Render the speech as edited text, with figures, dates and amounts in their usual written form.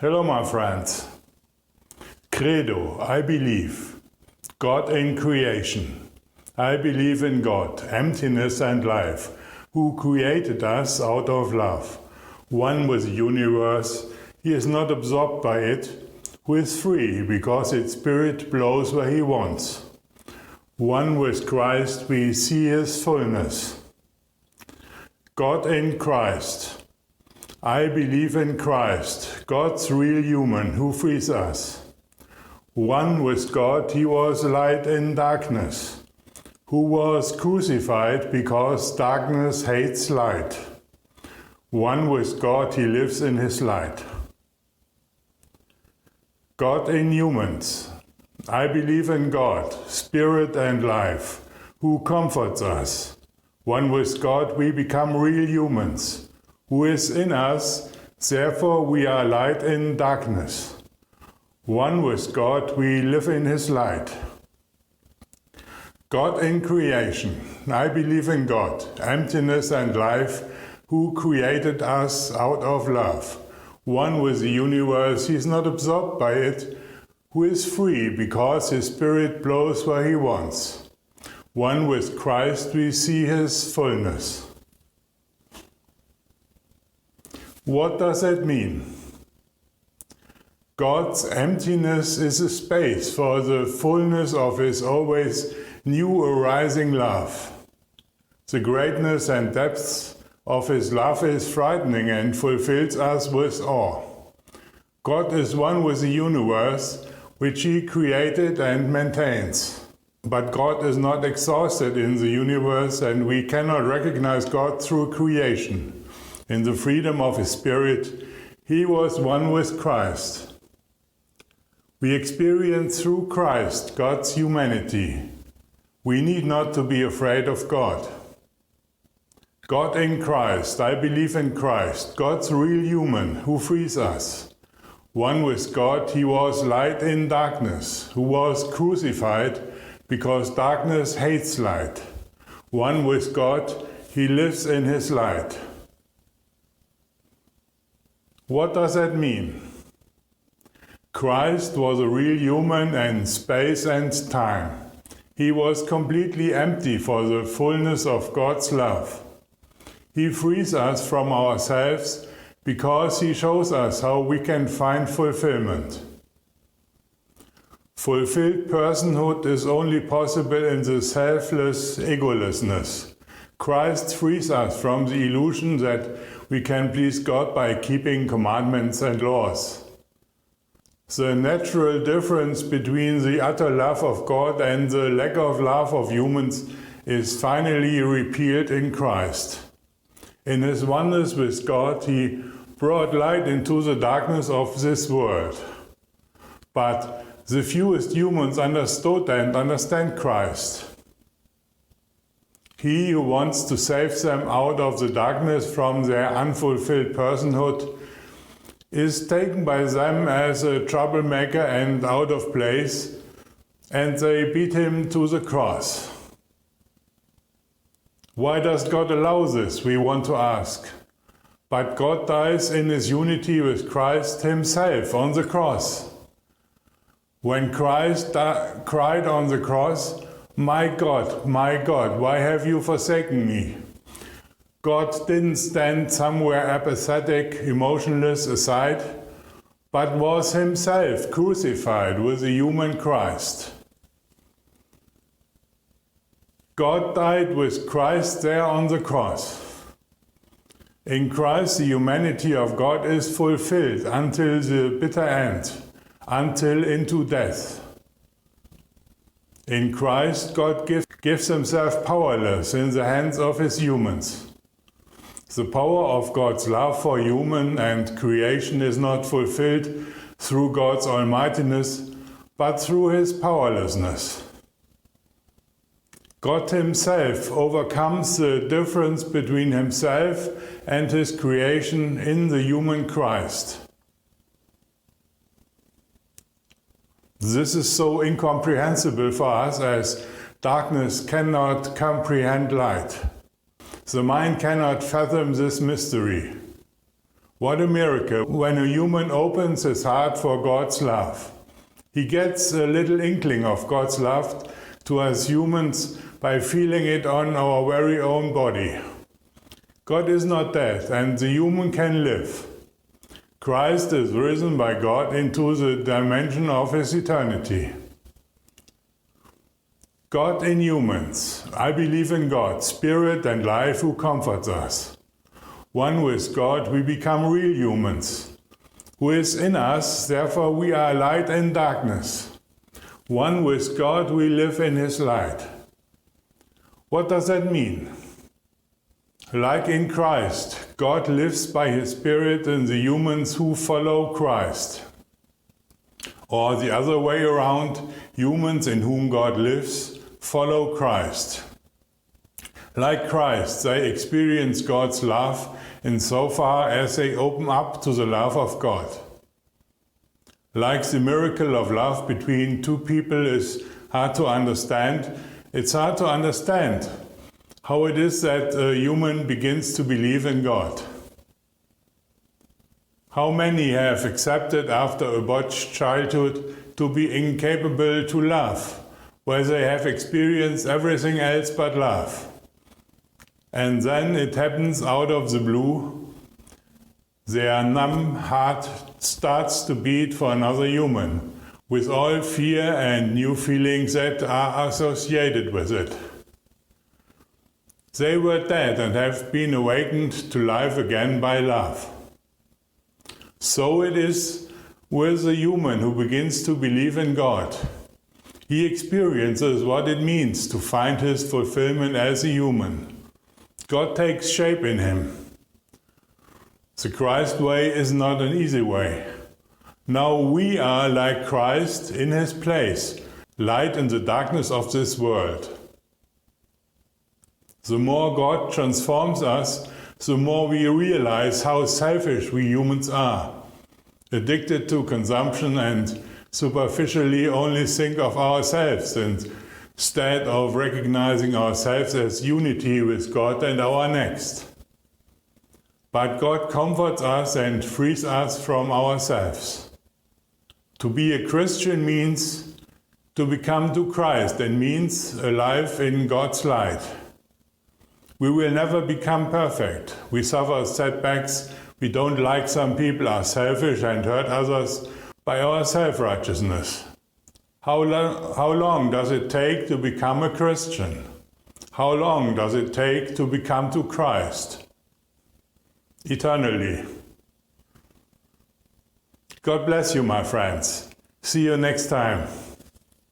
Hello, my friends. Credo, I believe. God in creation. I believe in God, emptiness and life, who created us out of love. One with the universe, he is not absorbed by it, who is free because its spirit blows where he wants. One with Christ, we see his fullness. God in Christ. I believe in Christ, God's real human who frees us. One with God, he was light in darkness, who was crucified because darkness hates light. One with God, he lives in his light. God in humans. I believe in God, spirit and life, who comforts us. One with God, we become real humans, who is in us, therefore we are light in darkness. One with God, we live in his light. God in creation. I believe in God, emptiness and life, who created us out of love. One with the universe, he is not absorbed by it, who is free because his spirit blows where he wants. One with Christ, we see his fullness. What does that mean? God's emptiness is a space for the fullness of his always new arising love. The greatness and depth of his love is frightening and fulfills us with awe. God is one with the universe, which he created and maintains. But God is not exhausted in the universe, and we cannot recognize God through creation. In the freedom of his spirit, he was one with Christ. We experience through Christ God's humanity. We need not to be afraid of God. God in Christ, I believe in Christ, God's real human who frees us. One with God, he was light in darkness, who was crucified because darkness hates light. One with God, he lives in his light. What does that mean? Christ was a real human in space and time. He was completely empty for the fullness of God's love. He frees us from ourselves because he shows us how we can find fulfillment. Fulfilled personhood is only possible in the selfless egolessness. Christ frees us from the illusion that we can please God by keeping commandments and laws. The natural difference between the utter love of God and the lack of love of humans is finally repealed in Christ. In his oneness with God, he brought light into the darkness of this world. But the fewest humans understood and understand Christ. He who wants to save them out of the darkness from their unfulfilled personhood is taken by them as a troublemaker and out of place, and they beat him to the cross. Why does God allow this, we want to ask? But God dies in his unity with Christ himself on the cross. When Christ cried on the cross, my God, why have you forsaken me?" God didn't stand somewhere apathetic, emotionless aside, but was himself crucified with the human Christ. God died with Christ there on the cross. In Christ, the humanity of God is fulfilled until the bitter end, until into death. In Christ, God gives himself powerless in the hands of his humans. The power of God's love for human and creation is not fulfilled through God's almightiness, but through his powerlessness. God himself overcomes the difference between himself and his creation in the human Christ. This is so incomprehensible for us as darkness cannot comprehend light. The mind cannot fathom this mystery. What a miracle when a human opens his heart for God's love. He gets a little inkling of God's love to us humans by feeling it on our very own body. God is not dead, and the human can live. Christ is risen by God into the dimension of his eternity. God in humans. I believe in God, Spirit and life, who comforts us. One with God, we become real humans. Who is in us, therefore we are light in darkness. One with God, we live in his light. What does that mean? Like in Christ, God lives by his Spirit in the humans who follow Christ. Or the other way around, humans in whom God lives follow Christ. Like Christ, they experience God's love insofar as they open up to the love of God. Like the miracle of love between two people is hard to understand, it's hard to understand how it is that a human begins to believe in God. How many have accepted after a botched childhood to be incapable to love, where they have experienced everything else but love? And then it happens out of the blue. Their numb heart starts to beat for another human, with all fear and new feelings that are associated with it. They were dead and have been awakened to life again by love. So it is with the human who begins to believe in God. He experiences what it means to find his fulfillment as a human. God takes shape in him. The Christ way is not an easy way. Now we are like Christ in his place, light in the darkness of this world. The more God transforms us, the more we realize how selfish we humans are, addicted to consumption and superficially only think of ourselves instead of recognizing ourselves as unity with God and our next. But God comforts us and frees us from ourselves. To be a Christian means to become to Christ and means a life in God's light. We will never become perfect. We suffer setbacks. We don't like some people, are selfish and hurt others by our self-righteousness. How long does it take to become a Christian? How long does it take to become to Christ? Eternally. God bless you, my friends. See you next time.